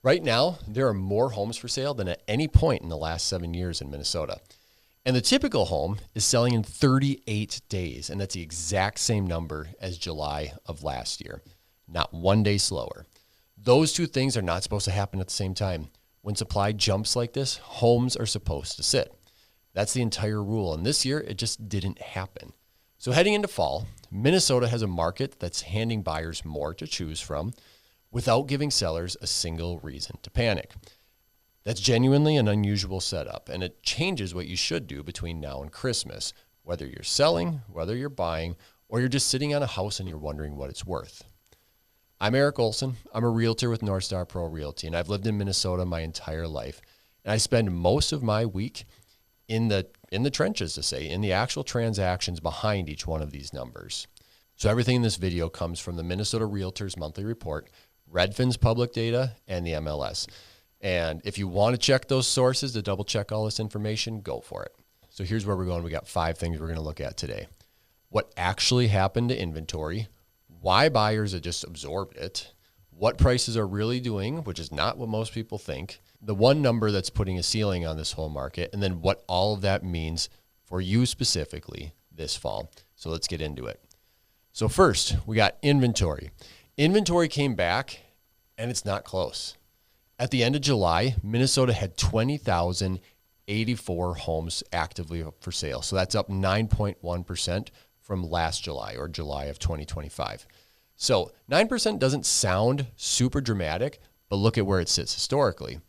Right now, there are more homes for sale than at any point in the last 7 years in Minnesota. And the typical home is selling in 38 days, and that's the exact same number as July of last year, not 1 day slower. Those two things are not supposed to happen at the same time. When supply jumps like this, homes are supposed to sit. That's the entire rule, and this year it just didn't happen. So heading into fall, Minnesota has a market that's handing buyers more to choose from without giving sellers a single reason to panic. That's genuinely an unusual setup, and it changes what you should do between now and Christmas, whether you're selling, whether you're buying, or you're just sitting on a house and you're wondering what it's worth. I'm Eric Olson. I'm a realtor with Northstar Pro Realty, and I've lived in Minnesota my entire life. And I spend most of my week in the trenches, to say, in the actual transactions behind each one of these numbers. So everything in this video comes from the Minnesota Realtors monthly report, Redfin's public data, and the MLS. And if you want to check those sources to double check all this information, go for it. So here's where we're going. We got 5 things we're going to look at today. What actually happened to inventory, why buyers have just absorbed it, what prices are really doing, which is not what most people think, the one number that's putting a ceiling on this whole market, and then what all of that means for you specifically this fall. So let's get into it. So first, we got inventory. Inventory came back, and it's not close. At the end of July, Minnesota had 20,084 homes actively up for sale. So that's up 9.1% from last July, or July of 2025. So 9% doesn't sound super dramatic, but look at where it sits historically.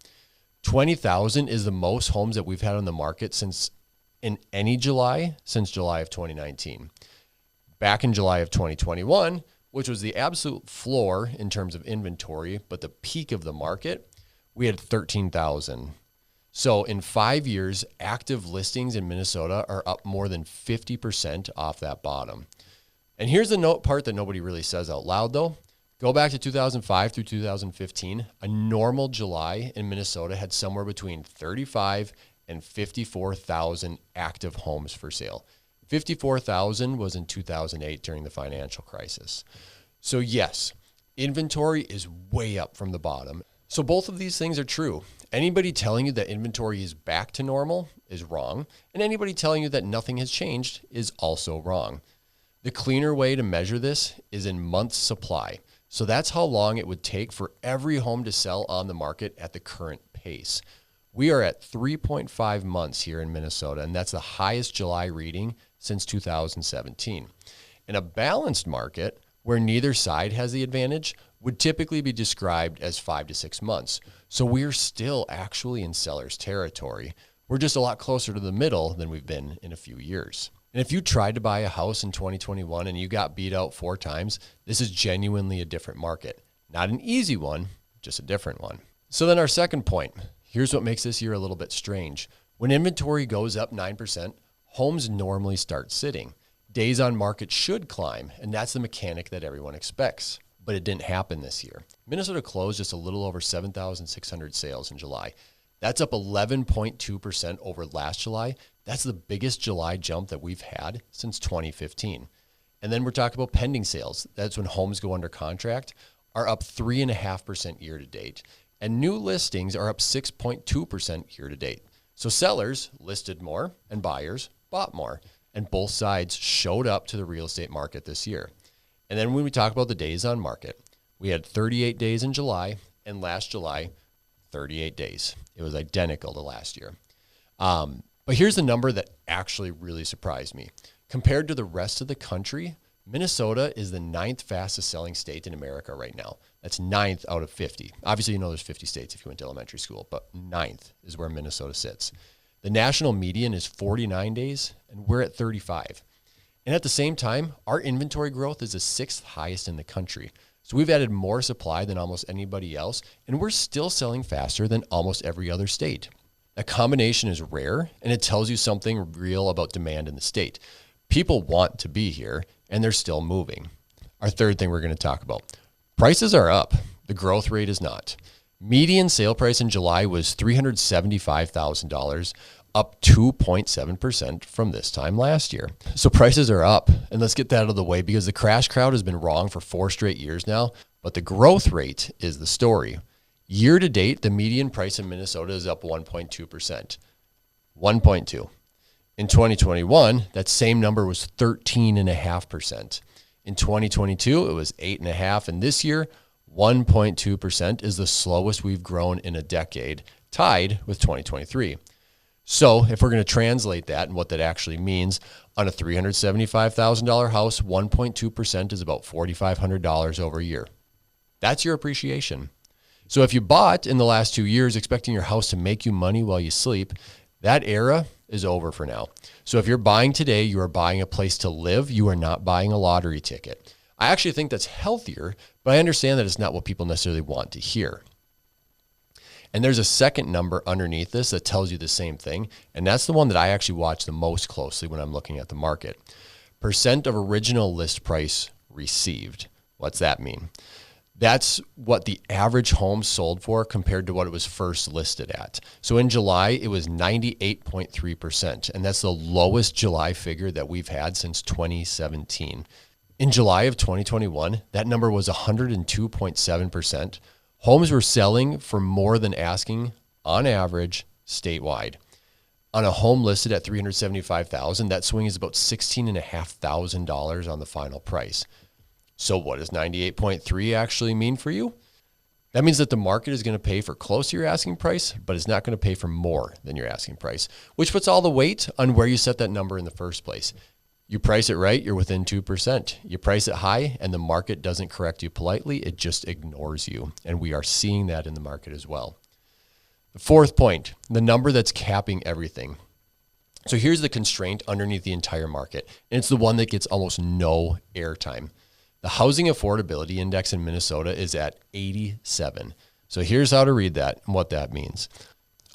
20,000 is the most homes that we've had on the market since July of 2019. Back in July of 2021, which was the absolute floor in terms of inventory, but the peak of the market, we had 13,000. So in 5 years, active listings in Minnesota are up more than 50% off that bottom. And here's the part that nobody really says out loud though. Go back to 2005 through 2015, a normal July in Minnesota had somewhere between 35 and 54,000 active homes for sale. 54,000 was in 2008 during the financial crisis. So yes, inventory is way up from the bottom. So both of these things are true. Anybody telling you that inventory is back to normal is wrong, and anybody telling you that nothing has changed is also wrong. The cleaner way to measure this is in months supply. So that's how long it would take for every home to sell on the market at the current pace. We are at 3.5 months here in Minnesota, and that's the highest July reading since 2017. In a balanced market, where neither side has the advantage, would typically be described as 5 to 6 months. So we're still actually in seller's territory. We're just a lot closer to the middle than we've been in a few years. And if you tried to buy a house in 2021 and you got beat out 4 times, this is genuinely a different market. Not an easy one, just a different one. So then our second point, here's what makes this year a little bit strange. When inventory goes up 9%, homes normally start sitting. Days on market should climb, and that's the mechanic that everyone expects. But it didn't happen this year. Minnesota closed just a little over 7,600 sales in July. That's up 11.2% over last July. That's the biggest July jump that we've had since 2015. And then we're talking about pending sales. That's when homes go under contract, are up 3.5% year to date. And new listings are up 6.2% year to date. So sellers listed more and buyers bought more. And both sides showed up to the real estate market this year. And then when we talk about the days on market, we had 38 days in July, and last July, 38 days. It was identical to last year. But here's the number that actually really surprised me. Compared to the rest of the country, Minnesota is the 9th fastest selling state in America right now. That's 9th out of 50. Obviously, you know there's 50 states if you went to elementary school, but 9th is where Minnesota sits. The national median is 49 days, and we're at 35. And at the same time, our inventory growth is the 6th highest in the country. So we've added more supply than almost anybody else, and we're still selling faster than almost every other state. That combination is rare, and it tells you something real about demand in the state. People want to be here, and they're still moving. Our third thing we're going to talk about. Prices are up. The growth rate is not. Median sale price in July was $375,000, up 2.7% from this time last year. So prices are up, and let's get that out of the way because the crash crowd has been wrong for 4 straight years now, but the growth rate is the story. Year to date, the median price in Minnesota is up 1.2%. 1.2. In 2021, that same number was 13.5%. In 2022, it was 8.5%. And this year, 1.2% is the slowest we've grown in a decade, tied with 2023. So if we're going to translate that and what that actually means, on a $375,000 house, 1.2% is about $4,500 over a year. That's your appreciation. So if you bought in the last 2 years expecting your house to make you money while you sleep, that era is over for now. So if you're buying today, you are buying a place to live. You are not buying a lottery ticket. I actually think that's healthier, but I understand that it's not what people necessarily want to hear. And there's a second number underneath this that tells you the same thing. And that's the one that I actually watch the most closely when I'm looking at the market. Percent of original list price received. What's that mean? That's what the average home sold for compared to what it was first listed at. So in July, it was 98.3%. And that's the lowest July figure that we've had since 2017. In July of 2021, that number was 102.7%. Homes were selling for more than asking on average statewide. On a home listed at $375,000, that swing is about $16,500 on the final price. So what does 98.3 actually mean for you? That means that the market is going to pay for close to your asking price, but it's not going to pay for more than your asking price, which puts all the weight on where you set that number in the first place. You price it right, you're within 2%. You price it high, and the market doesn't correct you politely. It just ignores you. And we are seeing that in the market as well. The fourth point, the number that's capping everything. So here's the constraint underneath the entire market, and it's the one that gets almost no airtime. The Housing Affordability Index in Minnesota is at 87. So here's how to read that and what that means.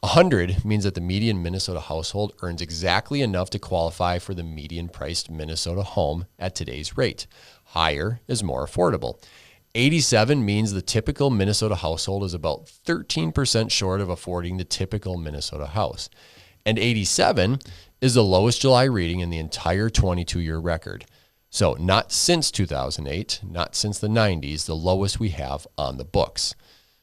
100 means that the median Minnesota household earns exactly enough to qualify for the median priced Minnesota home at today's rate. Higher is more affordable. 87 means the typical Minnesota household is about 13% short of affording the typical Minnesota house. And 87 is the lowest July reading in the entire 22-year record. So not since 2008, not since the 90s, the lowest we have on the books.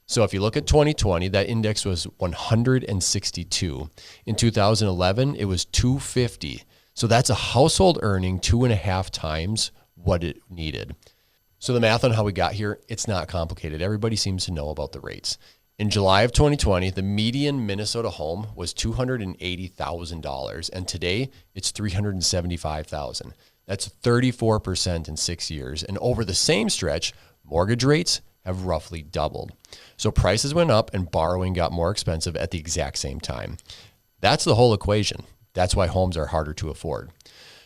So if you look at 2020, that index was 162. In 2011, it was 250. So that's a household earning 2.5 times what it needed. So the math on how we got here, it's not complicated. Everybody seems to know about the rates. In July of 2020, the median Minnesota home was $280,000, and today it's $375,000. That's 34% in 6 years. And over the same stretch, mortgage rates have roughly doubled. So prices went up and borrowing got more expensive at the exact same time. That's the whole equation. That's why homes are harder to afford.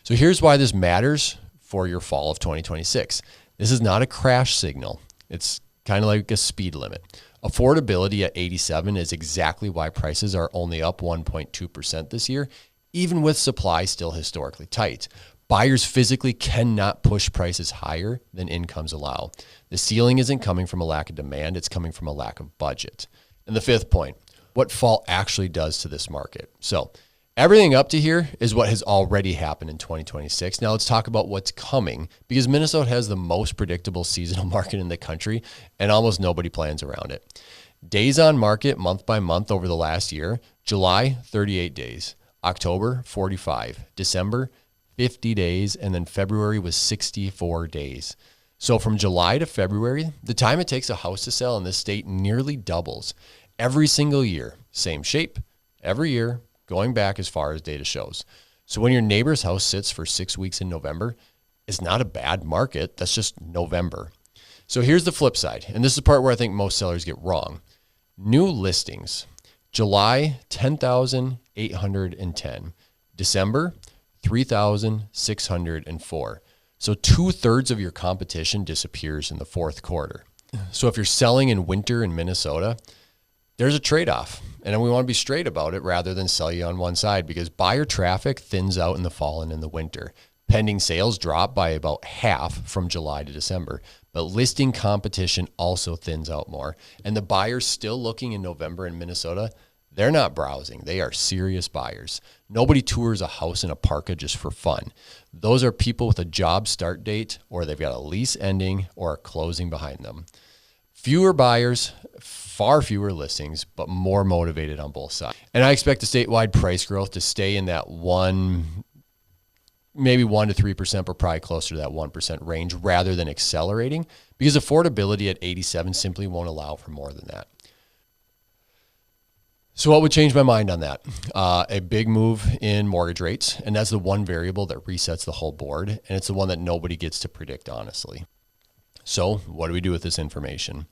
So here's why this matters for your fall of 2026. This is not a crash signal. It's kind of like a speed limit. Affordability at 87 is exactly why prices are only up 1.2% this year, even with supply still historically tight. Buyers physically cannot push prices higher than incomes allow. The ceiling isn't coming from a lack of demand, it's coming from a lack of budget. And the fifth point, what fall actually does to this market. So everything up to here is what has already happened in 2026. Now let's talk about what's coming, because Minnesota has the most predictable seasonal market in the country and almost nobody plans around it. Days on market month by month over the last year, July, 38 days, October, 45, December, 50 days, and then February was 64 days. So from July to February, the time it takes a house to sell in this state nearly doubles every single year. Same shape every year, going back as far as data shows. So when your neighbor's house sits for 6 weeks in November, it's not a bad market. That's just November. So here's the flip side. And this is the part where I think most sellers get wrong. New listings, July, 10,810. December, 3,604. So 2/3 of your competition disappears in the fourth quarter. So if you're selling in winter in Minnesota, there's a trade-off. And we want to be straight about it rather than sell you on one side, because buyer traffic thins out in the fall and in the winter. Pending sales drop by about half from July to December, but listing competition also thins out more. And the buyers still looking in November in Minnesota, they're not browsing. They are serious buyers. Nobody tours a house in a parka just for fun. Those are people with a job start date, or they've got a lease ending or a closing behind them. Fewer buyers, far fewer listings, but more motivated on both sides. And I expect the statewide price growth to stay in that maybe 1 to 3%, but probably closer to that 1% range rather than accelerating, because affordability at 87 simply won't allow for more than that. So what would change my mind on that? A big move in mortgage rates, and that's the one variable that resets the whole board, and it's the one that nobody gets to predict, honestly. So what do we do with this information?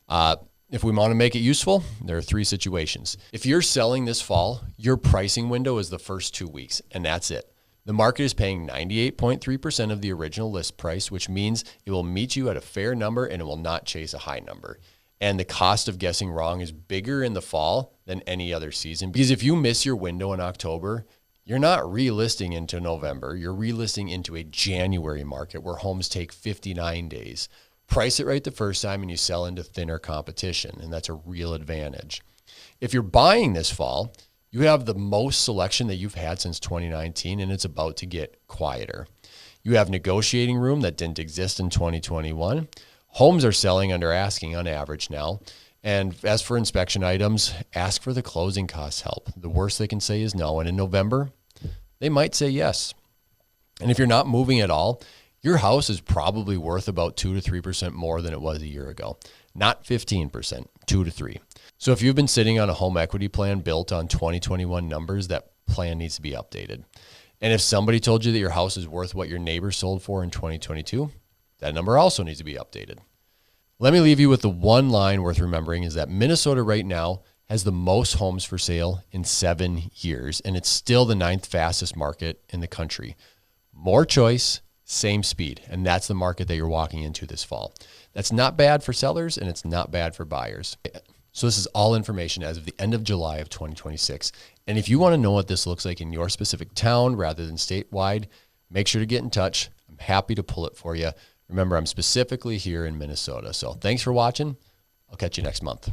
If we want to make it useful, there are 3 situations. If you're selling this fall, your pricing window is the first 2 weeks, and that's it. The market is paying 98.3% of the original list price, which means it will meet you at a fair number and it will not chase a high number. And the cost of guessing wrong is bigger in the fall than any other season, because if you miss your window in October, you're not relisting into November. You're relisting into a January market where homes take 59 days. Price it right the first time and you sell into thinner competition, and that's a real advantage. If you're buying this fall, you have the most selection that you've had since 2019, and it's about to get quieter. You have negotiating room that didn't exist in 2021. Homes are selling under asking on average now. And as for inspection items, ask for the closing costs help. The worst they can say is no. And in November, they might say yes. And if you're not moving at all, your house is probably worth about 2 to 3% more than it was a year ago. Not 15%, 2 to 3. So if you've been sitting on a home equity plan built on 2021 numbers, that plan needs to be updated. And if somebody told you that your house is worth what your neighbor sold for in 2022, that number also needs to be updated. Let me leave you with the one line worth remembering is that Minnesota right now has the most homes for sale in 7 years, and it's still the 9th fastest market in the country. More choice, same speed, and that's the market that you're walking into this fall. That's not bad for sellers, and it's not bad for buyers. So this is all information as of the end of July of 2026. And if you want to know what this looks like in your specific town rather than statewide, make sure to get in touch. I'm happy to pull it for you. Remember, I'm specifically here in Minnesota. So thanks for watching. I'll catch you next month.